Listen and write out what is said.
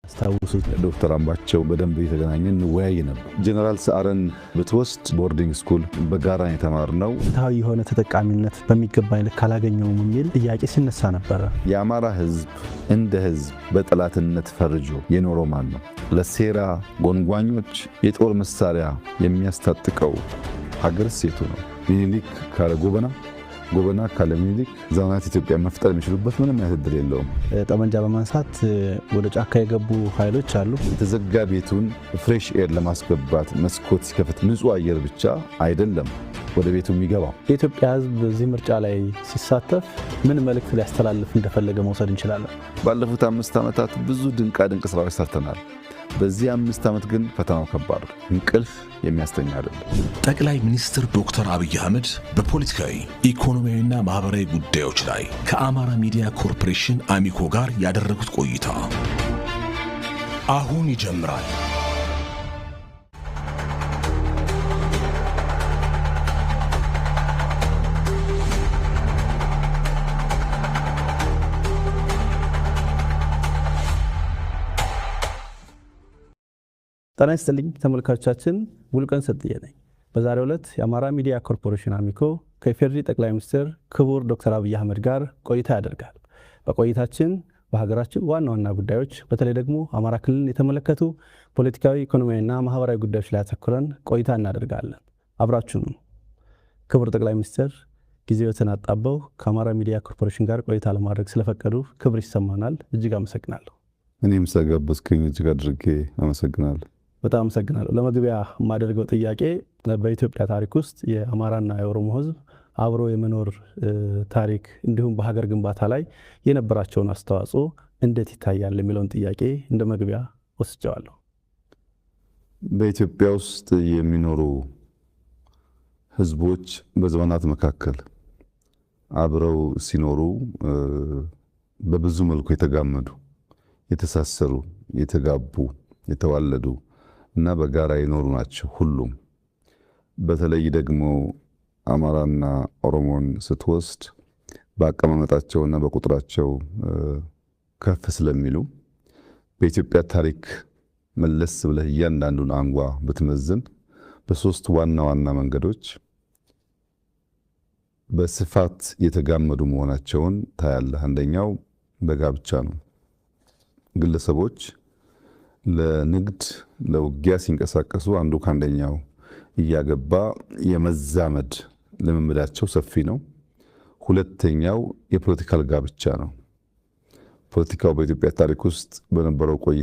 አስተዋውሱት። ዶክተር አምባቸው በደንብ የተገናኘን እንወያይ ነበር። ጀነራል ሰዓረን ብትወስድ ቦርዲንግ ስኩል በጋራ የተማርነው ፍትሃዊ የሆነ ተጠቃሚነት በሚገባ ልክ አላገኘውም የሚል ጥያቄ ሲነሳ ነበረ። የአማራ ህዝብ እንደ ህዝብ በጠላትነት ፈርጆ የኖረው ማን ነው? ለሴራ ጎንጓኞች የጦር መሳሪያ የሚያስታጥቀው ሀገር ሴቱ ነው። ሚኒሊክ ካለ ጎበና ካለ ሚኒሊክ ዘመናት ኢትዮጵያ መፍጠር የሚችሉበት ምንም ያህል የለውም። ጠመንጃ በማንሳት ወደ ጫካ የገቡ ኃይሎች አሉ። የተዘጋ ቤቱን ፍሬሽ ኤር ለማስገባት መስኮት ሲከፍት ንጹህ አየር ብቻ አይደለም ወደ ቤቱ የሚገባው። የኢትዮጵያ ህዝብ በዚህ ምርጫ ላይ ሲሳተፍ ምን መልእክት ሊያስተላልፍ እንደፈለገ መውሰድ እንችላለን? ባለፉት 5 ዓመታት ብዙ ድንቅ ስራዎች ሰርተናል። በዚህ 5 ዓመት ግን ፈተናው ከባድ፣ እንቅልፍ የሚያስተኛ አይደለም። ጠቅላይ ሚኒስትር ዶክተር አብይ አህመድ በፖለቲካዊ ኢኮኖሚያዊና ማህበራዊ ጉዳዮች ላይ ከአማራ ሚዲያ ኮርፖሬሽን አሚኮ ጋር ያደረጉት ቆይታ አሁን ይጀምራል። ጤና ይስጥልኝ ተመልካቾቻችን፣ ሙሉቀን ሰጥዬ ነኝ። በዛሬው ዕለት የአማራ ሚዲያ ኮርፖሬሽን አሚኮ ከኢፌዴሪ ጠቅላይ ሚኒስትር ክቡር ዶክተር አብይ አህመድ ጋር ቆይታ ያደርጋል። በቆይታችን በሀገራችን ዋና ዋና ጉዳዮች በተለይ ደግሞ አማራ ክልልን የተመለከቱ ፖለቲካዊ፣ ኢኮኖሚያዊና ማህበራዊ ጉዳዮች ላይ አተኩረን ቆይታ እናደርጋለን። አብራችሁን ክቡር ጠቅላይ ሚኒስትር ጊዜዎትን አጣበው ከአማራ ሚዲያ ኮርፖሬሽን ጋር ቆይታ ለማድረግ ስለፈቀዱ ክብር ይሰማናል። እጅግ አመሰግናለሁ። እኔም ስለጋበዝከኝ እጅግ አድርጌ አመሰግናለሁ። በጣም አመሰግናለሁ። ለመግቢያ የማደርገው ጥያቄ በኢትዮጵያ ታሪክ ውስጥ የአማራና የኦሮሞ ህዝብ አብሮ የመኖር ታሪክ እንዲሁም በሀገር ግንባታ ላይ የነበራቸውን አስተዋጽኦ እንዴት ይታያል የሚለውን ጥያቄ እንደ መግቢያ ወስጀዋለሁ። በኢትዮጵያ ውስጥ የሚኖሩ ህዝቦች በዘመናት መካከል አብረው ሲኖሩ በብዙ መልኩ የተጋመዱ፣ የተሳሰሩ፣ የተጋቡ፣ የተዋለዱ እና በጋራ ይኖሩ ናቸው ሁሉም። በተለይ ደግሞ አማራና ኦሮሞን ስትወስድ በአቀማመጣቸውና በቁጥራቸው ከፍ ስለሚሉ በኢትዮጵያ ታሪክ መለስ ብለህ እያንዳንዱን አንጓ ብትመዝን በ3 ዋና ዋና መንገዶች በስፋት የተጋመዱ መሆናቸውን ታያለህ። አንደኛው በጋብቻ ነው። ግለሰቦች ለንግድ ለውጊያ ሲንቀሳቀሱ አንዱ ካንደኛው እያገባ የመዛመድ ልምምዳቸው ሰፊ ነው። ሁለተኛው የፖለቲካል ጋብቻ ነው። ፖለቲካው በኢትዮጵያ ታሪክ ውስጥ በነበረው ቆይታ